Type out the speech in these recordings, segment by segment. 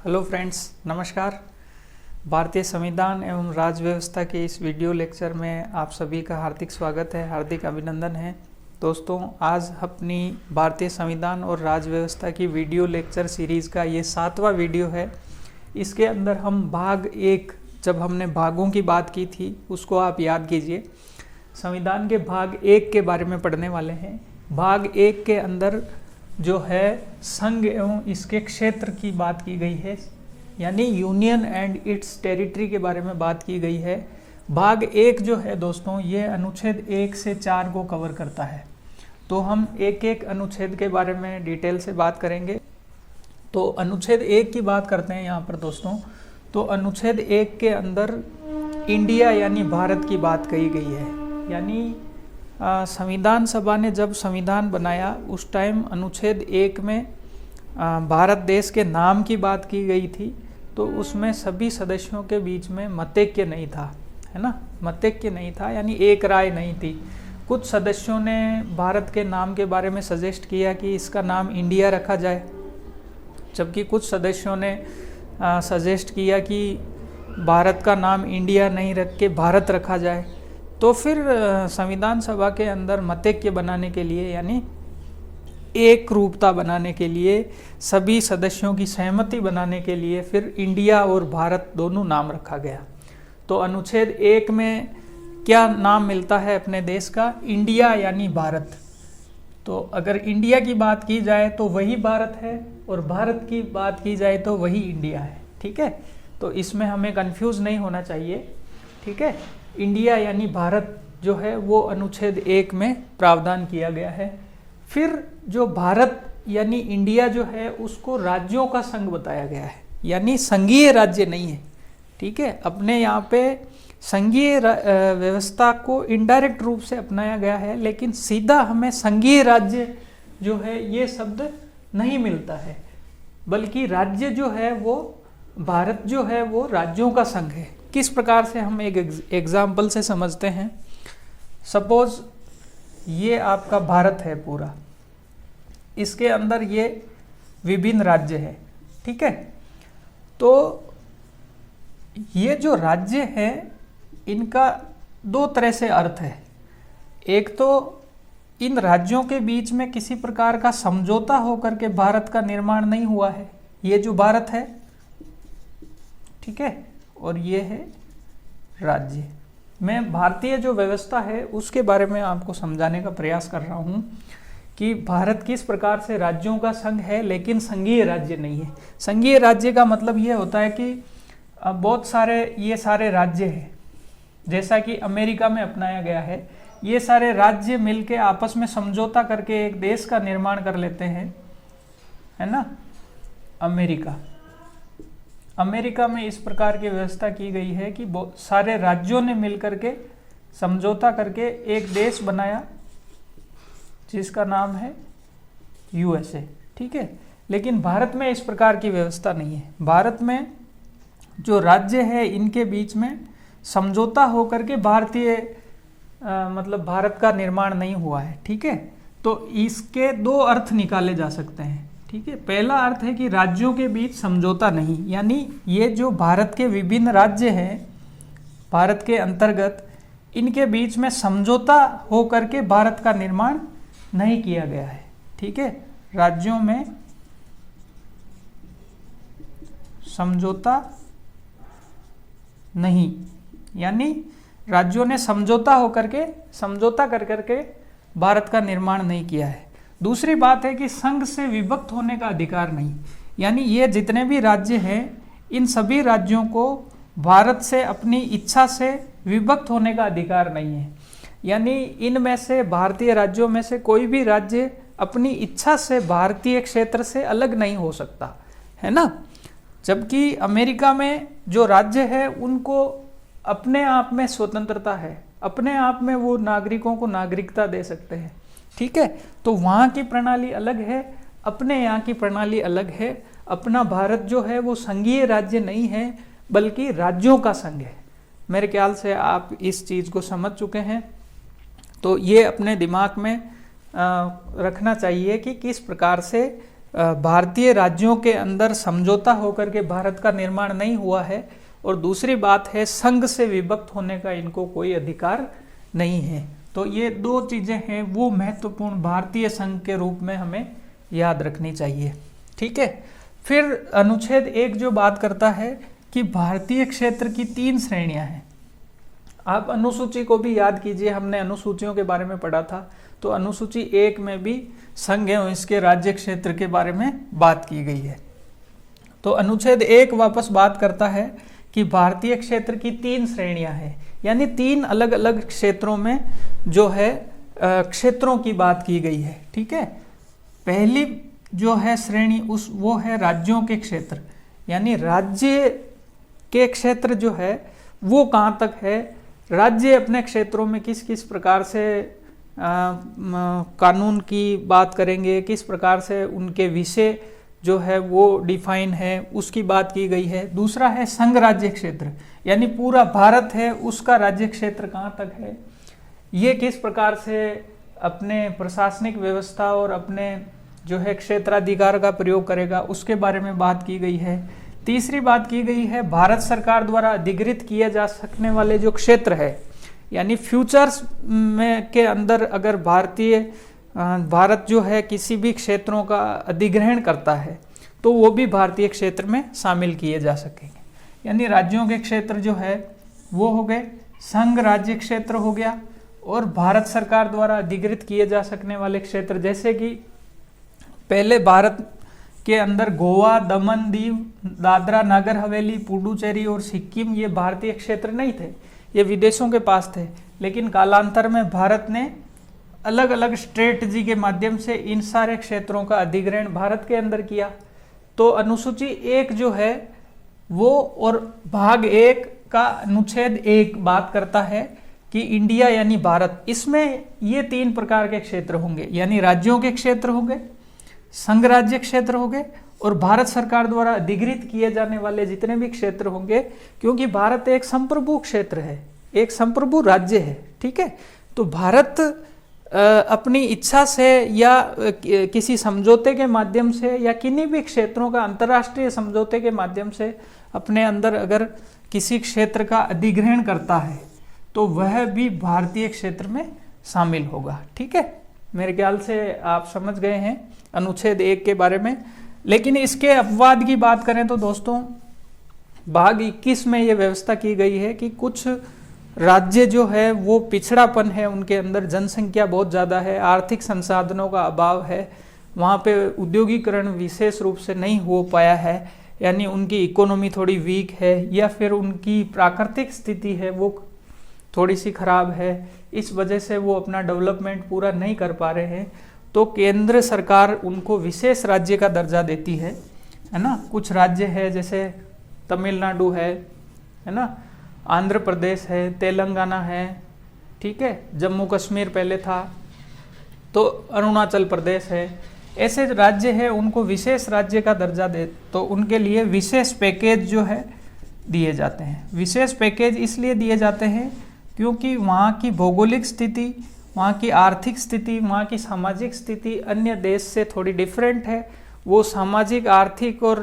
Hello friends, नमस्कार। भारतीय संविधान एवं राज्य व्यवस्था के इस वीडियो लेक्चर में आप सभी का हार्दिक स्वागत है, हार्दिक अभिनंदन है। दोस्तों, आज अपनी भारतीय संविधान और राज्य व्यवस्था की वीडियो लेक्चर सीरीज़ का ये 7वां वीडियो है। इसके अंदर हम भाग 1, जब हमने भागों की बात की थी उसको आप याद कीजिए। संविधान के भाग 1 के बारे में पढ़ने वाले हैं। भाग 1 के अंदर जो है संघ एवं इसके क्षेत्र की बात की गई है, यानी यूनियन एंड इट्स टेरिटरी के बारे में बात की गई है। भाग 1 जो है दोस्तों, ये अनुच्छेद 1 से 4 को कवर करता है। तो हम एक एक अनुच्छेद के बारे में डिटेल से बात करेंगे। तो अनुच्छेद 1 की बात करते हैं यहाँ पर दोस्तों। तो अनुच्छेद 1 के अंदर इंडिया यानी भारत की बात कही गई है। यानी संविधान सभा ने जब संविधान बनाया उस टाइम अनुच्छेद 1 में भारत देश के नाम की बात की गई थी। तो उसमें सभी सदस्यों के बीच में मतैक्य नहीं था, है ना, मतैक्य नहीं था, यानी एक राय नहीं थी। कुछ सदस्यों ने भारत के नाम के बारे में सजेस्ट किया कि इसका नाम इंडिया रखा जाए, जबकि कुछ सदस्यों ने सजेस्ट किया कि भारत का नाम इंडिया नहीं रख के भारत रखा जाए। तो फिर संविधान सभा के अंदर मतैक्य बनाने के लिए, यानी एक रूपता बनाने के लिए, सभी सदस्यों की सहमति बनाने के लिए फिर इंडिया और भारत दोनों नाम रखा गया। तो अनुच्छेद 1 में क्या नाम मिलता है अपने देश का? इंडिया यानी भारत। तो अगर इंडिया की बात की जाए तो वही भारत है, और भारत की बात की जाए तो वही इंडिया है। ठीक है, तो इसमें हमें कंफ्यूज नहीं होना चाहिए। ठीक है, इंडिया यानी भारत जो है वो अनुच्छेद 1 में प्रावधान किया गया है। फिर जो भारत यानी इंडिया जो है उसको राज्यों का संघ बताया गया है, यानी संघीय राज्य नहीं है। ठीक है, अपने यहाँ पे संघीय व्यवस्था को इनडायरेक्ट रूप से अपनाया गया है, लेकिन सीधा हमें संघीय राज्य जो है ये शब्द नहीं मिलता है, बल्कि राज्य जो है वो, भारत जो है वो राज्यों का संघ है। किस प्रकार से हम एक एग्जाम्पल से समझते हैं। सपोज ये आपका भारत है पूरा, इसके अंदर ये विभिन्न राज्य है। ठीक है, तो ये जो राज्य है इनका दो तरह से अर्थ है। एक तो इन राज्यों के बीच में किसी प्रकार का समझौता होकर के भारत का निर्माण नहीं हुआ है, ये जो भारत है। ठीक है, और ये है राज्य। मैं भारतीय जो व्यवस्था है उसके बारे में आपको समझाने का प्रयास कर रहा हूँ कि भारत किस प्रकार से राज्यों का संघ है, लेकिन संघीय राज्य नहीं है। संघीय राज्य का मतलब ये होता है कि बहुत सारे ये सारे राज्य हैं, जैसा कि अमेरिका में अपनाया गया है। ये सारे राज्य मिलके आपस में समझौता करके एक देश का निर्माण कर लेते हैं, है ना। अमेरिका में इस प्रकार की व्यवस्था की गई है कि सारे राज्यों ने मिलकर के समझौता करके एक देश बनाया जिसका नाम है यूएसए। ठीक है, लेकिन भारत में इस प्रकार की व्यवस्था नहीं है। भारत में जो राज्य है इनके बीच में समझौता होकर के मतलब भारत का निर्माण नहीं हुआ है। ठीक है, तो इसके दो अर्थ निकाले जा सकते हैं। ठीक है, पहला अर्थ है कि राज्यों के बीच समझौता नहीं, यानी ये जो भारत के विभिन्न राज्य हैं भारत के अंतर्गत, इनके बीच में समझौता हो करके भारत का निर्माण नहीं किया गया है। ठीक है, राज्यों में समझौता नहीं, यानी राज्यों ने समझौता कर करके भारत का निर्माण नहीं किया है। दूसरी बात है कि संघ से विभक्त होने का अधिकार नहीं, यानी ये जितने भी राज्य हैं इन सभी राज्यों को भारत से अपनी इच्छा से विभक्त होने का अधिकार नहीं है। यानी इनमें से, भारतीय राज्यों में से कोई भी राज्य अपनी इच्छा से भारतीय क्षेत्र से अलग नहीं हो सकता, है ना। जबकि अमेरिका में जो राज्य है उनको अपने आप में स्वतंत्रता है, अपने आप में वो नागरिकों को नागरिकता दे सकते हैं। ठीक है, तो वहाँ की प्रणाली अलग है, अपने यहाँ की प्रणाली अलग है। अपना भारत जो है वो संघीय राज्य नहीं है, बल्कि राज्यों का संघ है। मेरे ख्याल से आप इस चीज़ को समझ चुके हैं। तो ये अपने दिमाग में रखना चाहिए कि किस प्रकार से भारतीय राज्यों के अंदर समझौता होकर के भारत का निर्माण नहीं हुआ है, और दूसरी बात है संघ से विभक्त होने का इनको कोई अधिकार नहीं है। तो ये दो चीजें हैं वो महत्वपूर्ण भारतीय संघ के रूप में हमें याद रखनी चाहिए। ठीक है, फिर अनुच्छेद 1 जो बात करता है कि भारतीय क्षेत्र की 3 श्रेणियां हैं। आप अनुसूची को भी याद कीजिए, हमने अनुसूचियों के बारे में पढ़ा था, तो अनुसूची 1 में भी संघ एवं इसके राज्य क्षेत्र के बारे में बात की गई है। तो अनुच्छेद 1 वापस बात करता है कि भारतीय क्षेत्र की 3 श्रेणियां हैं, यानी 3 अलग अलग क्षेत्रों में जो है क्षेत्रों की बात की गई है। ठीक है, पहली जो है श्रेणी वो है राज्यों के क्षेत्र, यानी राज्य के क्षेत्र जो है वो कहाँ तक है, राज्य अपने क्षेत्रों में किस किस प्रकार से कानून की बात करेंगे, किस प्रकार से उनके विषय जो है वो डिफाइन है, उसकी बात की गई है। दूसरा है संघ राज्य क्षेत्र, यानी पूरा भारत है उसका राज्य क्षेत्र कहाँ तक है, ये किस प्रकार से अपने प्रशासनिक व्यवस्था और अपने जो है क्षेत्राधिकार का प्रयोग करेगा, उसके बारे में बात की गई है। तीसरी बात की गई है भारत सरकार द्वारा अधिकृत किए जा सकने वाले जो क्षेत्र है, यानी फ्यूचर्स में के अंदर अगर भारत जो है किसी भी क्षेत्रों का अधिग्रहण करता है तो वो भी भारतीय क्षेत्र में शामिल किए जा सकेंगे। यानी राज्यों के क्षेत्र जो है वो हो गए, संघ राज्य क्षेत्र हो गया, और भारत सरकार द्वारा अधिकृत किए जा सकने वाले क्षेत्र, जैसे कि पहले भारत के अंदर गोवा, दमन दीव, दादरा नगर हवेली, पुडुचेरी और सिक्किम ये भारतीय क्षेत्र नहीं थे, ये विदेशों के पास थे। लेकिन कालांतर में भारत ने अलग अलग स्ट्रेटजी के माध्यम से इन सारे क्षेत्रों का अधिग्रहण भारत के अंदर किया। तो अनुसूची 1 जो है वो और भाग 1 का अनुच्छेद 1 बात करता है कि इंडिया यानी भारत, इसमें ये 3 प्रकार के क्षेत्र होंगे, यानी राज्यों के क्षेत्र होंगे, संघ राज्य क्षेत्र हो गए, और भारत सरकार द्वारा अधिकृत किए जाने वाले जितने भी क्षेत्र होंगे, क्योंकि भारत एक संप्रभु क्षेत्र है, एक संप्रभु राज्य है। ठीक है, तो भारत अपनी इच्छा से या किसी समझौते के माध्यम से या किन्हीं भी क्षेत्रों का अंतर्राष्ट्रीय समझौते के माध्यम से अपने अंदर अगर किसी क्षेत्र का अधिग्रहण करता है तो वह भी भारतीय क्षेत्र में शामिल होगा। ठीक है, मेरे ख्याल से आप समझ गए हैं अनुच्छेद 1 के बारे में। लेकिन इसके अपवाद की बात करें तो दोस्तों भाग 21 में ये व्यवस्था की गई है कि कुछ राज्य जो है वो पिछड़ापन है, उनके अंदर जनसंख्या बहुत ज़्यादा है, आर्थिक संसाधनों का अभाव है, वहाँ पे उद्योगीकरण विशेष रूप से नहीं हो पाया है, यानी उनकी इकोनॉमी थोड़ी वीक है, या फिर उनकी प्राकृतिक स्थिति है वो थोड़ी सी खराब है, इस वजह से वो अपना डेवलपमेंट पूरा नहीं कर पा रहे हैं। तो केंद्र सरकार उनको विशेष राज्य का दर्जा देती है ना। कुछ राज्य है जैसे तमिलनाडु है ना, आंध्र प्रदेश है, तेलंगाना है, ठीक है, जम्मू कश्मीर पहले था, तो अरुणाचल प्रदेश है, ऐसे राज्य है उनको विशेष राज्य का दर्जा दे, तो उनके लिए विशेष पैकेज जो है दिए जाते हैं। विशेष पैकेज इसलिए दिए जाते हैं क्योंकि वहाँ की भौगोलिक स्थिति, वहाँ की आर्थिक स्थिति, वहाँ की सामाजिक स्थिति अन्य देश से थोड़ी डिफरेंट है। वो सामाजिक, आर्थिक और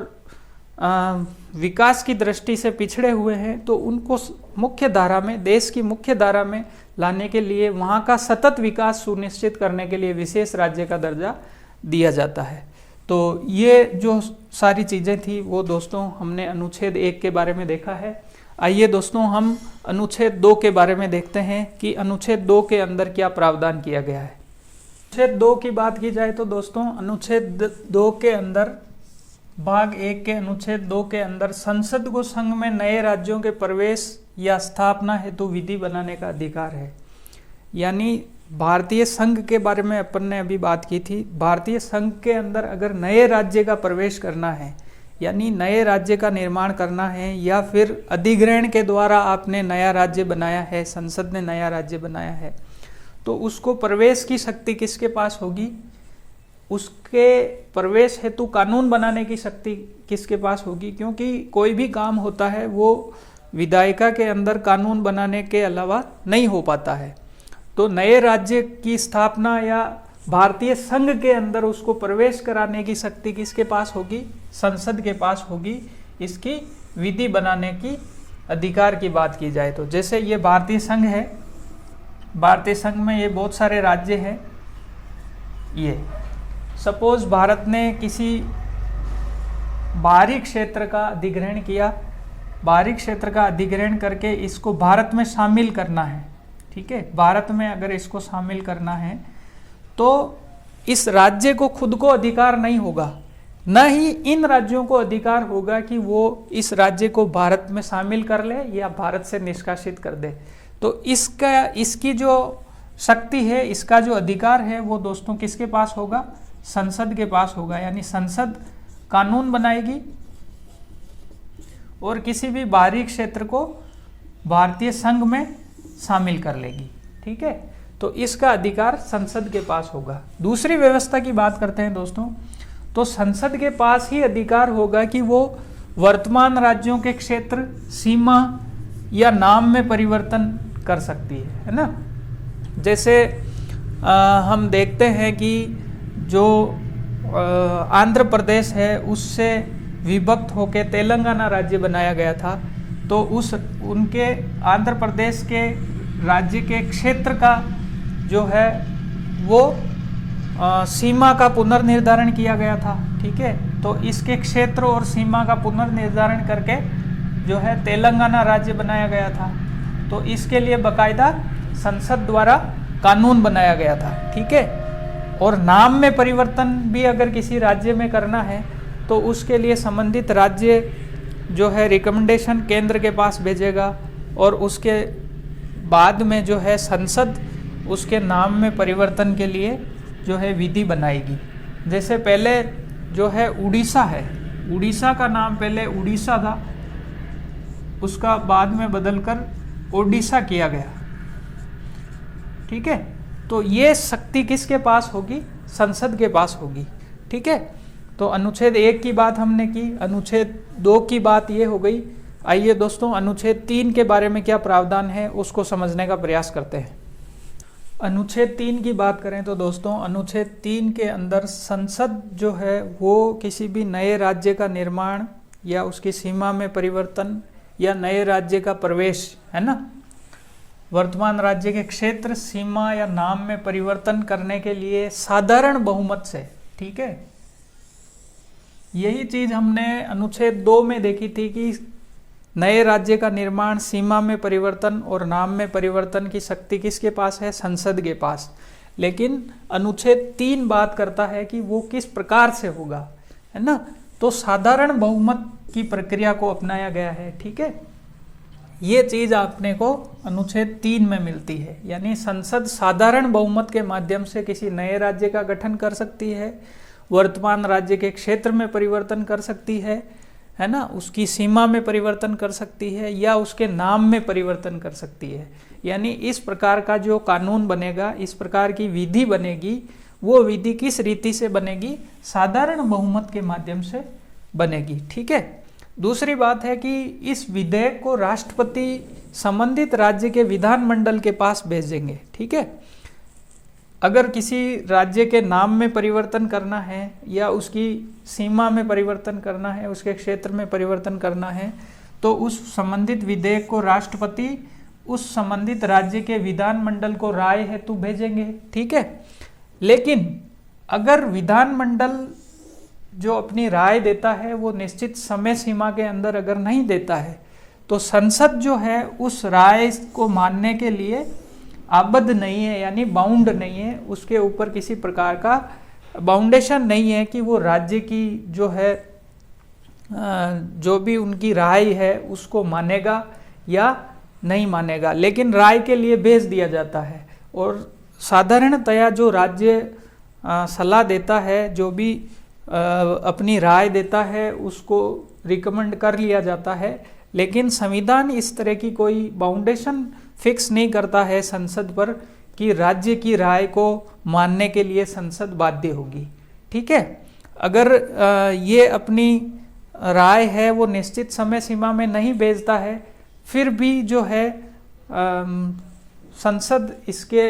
विकास की दृष्टि से पिछड़े हुए हैं, तो उनको मुख्य धारा में, देश की मुख्य धारा में लाने के लिए, वहाँ का सतत विकास सुनिश्चित करने के लिए विशेष राज्य का दर्जा दिया जाता है। तो ये जो सारी चीज़ें थी वो दोस्तों हमने अनुच्छेद 1 के बारे में देखा है। आइए दोस्तों हम अनुच्छेद 2 के बारे में देखते हैं कि अनुच्छेद 2 के अंदर क्या प्रावधान किया गया है। अनुच्छेद 2 की बात की जाए तो दोस्तों अनुच्छेद 2 के अंदर भाग 1 के अनुच्छेद 2 के अंदर संसद को संघ में नए राज्यों के प्रवेश या स्थापना हेतु विधि बनाने का अधिकार है। यानी भारतीय संघ के बारे में अपन ने अभी बात की थी। भारतीय संघ के अंदर अगर नए राज्य का प्रवेश करना है, यानी नए राज्य का निर्माण करना है, या फिर अधिग्रहण के द्वारा आपने नया राज्य बनाया है, संसद ने नया राज्य बनाया है, तो उसको प्रवेश की शक्ति किसके पास होगी? उसके प्रवेश हेतु कानून बनाने की शक्ति किसके पास होगी? क्योंकि कोई भी काम होता है वो विधायिका के अंदर कानून बनाने के अलावा नहीं हो पाता है। तो नए राज्य की स्थापना या भारतीय संघ के अंदर उसको प्रवेश कराने की शक्ति किसके पास होगी? संसद के पास होगी, इसकी विधि बनाने की अधिकार की बात की जाए तो। जैसे ये भारतीय संघ है, भारतीय संघ में ये बहुत सारे राज्य हैं। ये सपोज भारत ने किसी बाहरी क्षेत्र का अधिग्रहण किया, बाहरी क्षेत्र का अधिग्रहण करके इसको भारत में शामिल करना है, ठीक है। भारत में अगर इसको शामिल करना है तो इस राज्य को खुद को अधिकार नहीं होगा, न ही इन राज्यों को अधिकार होगा कि वो इस राज्य को भारत में शामिल कर ले या भारत से निष्कासित कर दे। तो इसकी जो शक्ति है, इसका जो अधिकार है, वो दोस्तों किसके पास होगा? संसद के पास होगा। यानी संसद कानून बनाएगी और किसी भी बाहरी क्षेत्र को भारतीय संघ में शामिल कर लेगी, ठीक है। तो इसका अधिकार संसद के पास होगा। दूसरी व्यवस्था की बात करते हैं दोस्तों, तो संसद के पास ही अधिकार होगा कि वो वर्तमान राज्यों के क्षेत्र, सीमा या नाम में परिवर्तन कर सकती है ना। जैसे हम देखते हैं कि जो आंध्र प्रदेश है उससे विभक्त होकर तेलंगाना राज्य बनाया गया था, तो उनके आंध्र प्रदेश के राज्य के क्षेत्र का जो है वो सीमा का पुनर्निर्धारण किया गया था, ठीक है। तो इसके क्षेत्र और सीमा का पुनर्निर्धारण करके जो है तेलंगाना राज्य बनाया गया था। तो इसके लिए बाकायदा संसद द्वारा कानून बनाया गया था, ठीक है। और नाम में परिवर्तन भी अगर किसी राज्य में करना है तो उसके लिए संबंधित राज्य जो है रिकमेंडेशन केंद्र के पास भेजेगा और उसके बाद में जो है संसद उसके नाम में परिवर्तन के लिए जो है विधि बनाएगी। जैसे पहले जो है उड़ीसा है, उड़ीसा का नाम पहले उड़ीसा था, उसका बाद में बदलकर ओडिशा किया गया, ठीक है। तो ये शक्ति किसके पास होगी? संसद के पास होगी, ठीक है। तो अनुच्छेद 1 की बात हमने की, अनुच्छेद 2 की बात ये हो गई। आइए दोस्तों अनुच्छेद 3 के बारे में क्या प्रावधान है उसको समझने का प्रयास करते हैं। अनुच्छेद 3 की बात करें तो दोस्तों अनुच्छेद 3 के अंदर संसद जो है वो किसी भी नए राज्य का निर्माण या उसकी सीमा में परिवर्तन या नए राज्य का प्रवेश, है ना, वर्तमान राज्य के क्षेत्र, सीमा या नाम में परिवर्तन करने के लिए साधारण बहुमत से, ठीक है। यही चीज हमने अनुच्छेद 2 में देखी थी कि नए राज्य का निर्माण, सीमा में परिवर्तन और नाम में परिवर्तन की शक्ति किसके पास है? संसद के पास। लेकिन अनुच्छेद 3 बात करता है कि वो किस प्रकार से होगा, है ना। तो साधारण बहुमत की प्रक्रिया को अपनाया गया है, ठीक है। ये चीज आपने को अनुच्छेद 3 में मिलती है, यानी संसद साधारण बहुमत के माध्यम से किसी नए राज्य का गठन कर सकती है, वर्तमान राज्य के क्षेत्र में परिवर्तन कर सकती है ना, उसकी सीमा में परिवर्तन कर सकती है या उसके नाम में परिवर्तन कर सकती है। यानी इस प्रकार का जो कानून बनेगा, इस प्रकार की विधि बनेगी, वो विधि किस रीति से बनेगी? साधारण बहुमत के माध्यम से बनेगी, ठीक है। दूसरी बात है कि इस विधेयक को राष्ट्रपति संबंधित राज्य के विधानमंडल के पास भेजेंगे, ठीक है। अगर किसी राज्य के नाम में परिवर्तन करना है या उसकी सीमा में परिवर्तन करना है, उसके क्षेत्र में परिवर्तन करना है, तो उस संबंधित विधेयक को राष्ट्रपति उस संबंधित राज्य के विधानमंडल को राय हेतु भेजेंगे, ठीक है। लेकिन अगर विधानमंडल जो अपनी राय देता है वो निश्चित समय सीमा के अंदर अगर नहीं देता है, तो संसद जो है उस राय को मानने के लिए आबद्ध नहीं है, यानी बाउंड नहीं है, उसके ऊपर किसी प्रकार का बाउंडेशन नहीं है कि वो राज्य की जो है जो भी उनकी राय है उसको मानेगा या नहीं मानेगा। लेकिन राय के लिए भेज दिया जाता है और साधारणतया जो राज्य सलाह देता है, जो भी अपनी राय देता है, उसको रिकमेंड कर लिया जाता है। लेकिन संविधान इस तरह की कोई बाउंडेशन फिक्स नहीं करता है संसद पर कि राज्य की राय को मानने के लिए संसद बाध्य होगी, ठीक है। अगर ये अपनी राय है वो निश्चित समय सीमा में नहीं भेजता है, फिर भी जो है संसद इसके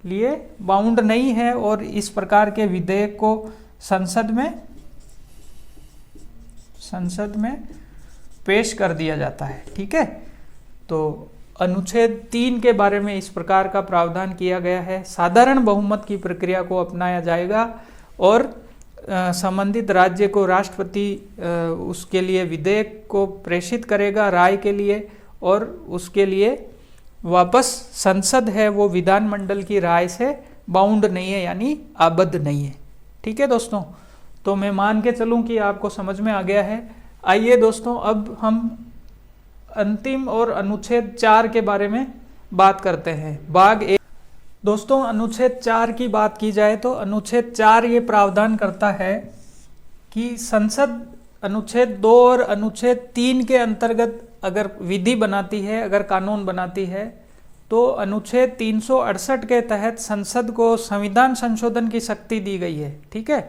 लिए बाउंड नहीं है और इस प्रकार के विधेयक को संसद में पेश कर दिया जाता है। ठीक है, तो अनुच्छेद 3 के बारे में इस प्रकार का प्रावधान किया गया है। साधारण बहुमत की प्रक्रिया को अपनाया जाएगा और संबंधित राज्य को राष्ट्रपति उसके लिए विधेयक को प्रेषित करेगा राय के लिए, और उसके लिए वापस संसद है वो विधानमंडल की राय से बाउंड नहीं है, यानी आबद्ध नहीं है। ठीक है दोस्तों, तो मैं मान के चलूं कि आपको समझ में आ गया है। आइए दोस्तों, अब हम अंतिम और अनुच्छेद 4 के बारे में बात करते हैं। भाग 1 दोस्तों, अनुच्छेद 4 की बात की जाए तो अनुच्छेद 4 ये प्रावधान करता है कि संसद अनुच्छेद 2 और अनुच्छेद 3 के अंतर्गत अगर विधि बनाती है, अगर कानून बनाती है, तो अनुच्छेद 368 के तहत संसद को संविधान संशोधन की शक्ति दी गई है। ठीक है,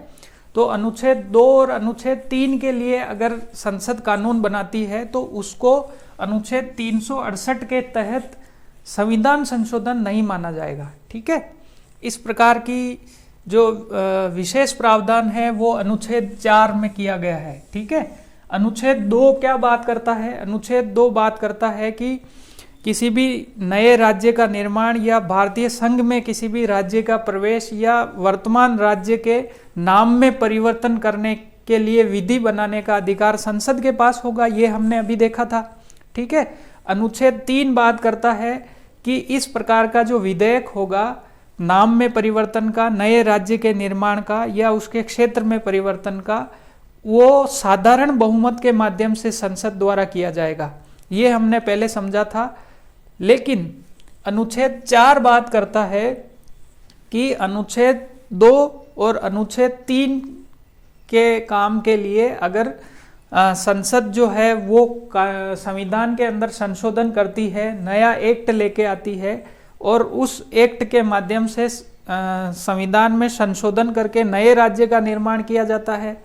तो अनुच्छेद 2 और अनुच्छेद 3 के लिए अगर संसद कानून बनाती है तो उसको अनुच्छेद 368 के तहत संविधान संशोधन नहीं माना जाएगा। ठीक है, इस प्रकार की जो विशेष प्रावधान है वो अनुच्छेद 4 में किया गया है। ठीक है, अनुच्छेद 2 क्या बात करता है? अनुच्छेद 2 बात करता है कि किसी भी नए राज्य का निर्माण या भारतीय संघ में किसी भी राज्य का प्रवेश या वर्तमान राज्य के नाम में परिवर्तन करने के लिए विधि बनाने का अधिकार संसद के पास होगा, ये हमने अभी देखा था। ठीक है, अनुच्छेद 3 बात करता है कि इस प्रकार का जो विधेयक होगा, नाम में परिवर्तन का, नए राज्य के निर्माण का या उसके क्षेत्र में परिवर्तन का, वो साधारण बहुमत के माध्यम से संसद द्वारा किया जाएगा। ये हमने पहले समझा था। लेकिन अनुच्छेद 4 बात करता है कि अनुच्छेद 2 और अनुच्छेद 3 के काम के लिए अगर संसद जो है वो संविधान के अंदर संशोधन करती है, नया एक्ट लेके आती है और उस एक्ट के माध्यम से संविधान में संशोधन करके नए राज्य का निर्माण किया जाता है,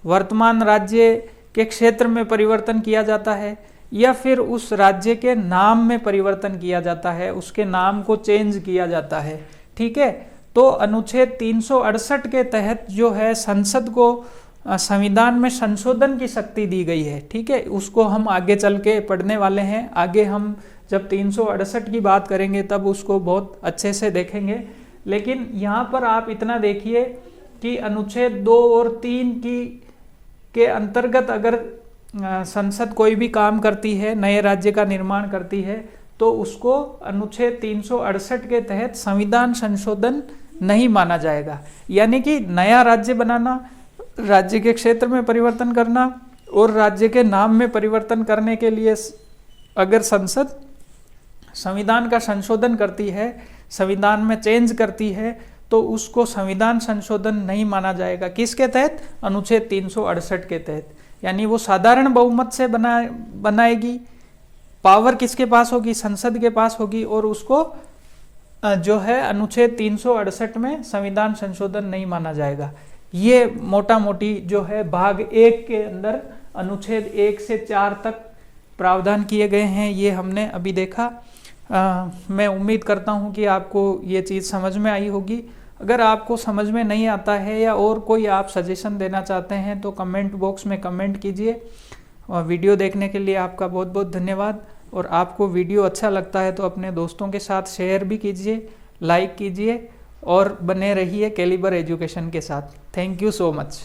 वर्तमान राज्य के क्षेत्र में परिवर्तन किया जाता है या फिर उस राज्य के नाम में परिवर्तन किया जाता है, उसके नाम को चेंज किया जाता है। ठीक है, तो अनुच्छेद 368 के तहत जो है संसद को संविधान में संशोधन की शक्ति दी गई है। ठीक है, उसको हम आगे चल के पढ़ने वाले हैं। आगे हम जब 368 की बात करेंगे तब उसको बहुत अच्छे से देखेंगे। लेकिन यहाँ पर आप इतना देखिए कि अनुच्छेद 2 और 3 के अंतर्गत अगर संसद कोई भी काम करती है, नए राज्य का निर्माण करती है, तो उसको अनुच्छेद 368 के तहत संविधान संशोधन नहीं माना जाएगा। यानी कि नया राज्य बनाना, राज्य के क्षेत्र में परिवर्तन करना और राज्य के नाम में परिवर्तन करने के लिए अगर संसद संविधान का संशोधन करती है, संविधान में चेंज करती है, तो उसको संविधान संशोधन नहीं माना जाएगा। किसके तहत? अनुच्छेद 368 के तहत। यानी वो साधारण बहुमत से बनाएगी, पावर किसके पास होगी? संसद के पास होगी, और उसको जो है अनुच्छेद 368 में संविधान संशोधन नहीं माना जाएगा। ये मोटा मोटी जो है भाग 1 के अंदर अनुच्छेद 1 से 4 तक प्रावधान किए गए हैं, ये हमने अभी देखा। मैं उम्मीद करता हूँ कि आपको ये चीज़ समझ में आई होगी। अगर आपको समझ में नहीं आता है या और कोई आप सजेशन देना चाहते हैं तो कमेंट बॉक्स में कमेंट कीजिए। और वीडियो देखने के लिए आपका बहुत बहुत धन्यवाद। और आपको वीडियो अच्छा लगता है तो अपने दोस्तों के साथ शेयर भी कीजिए, लाइक कीजिए और बने रहिए कैलिबर एजुकेशन के साथ। Thank you so much.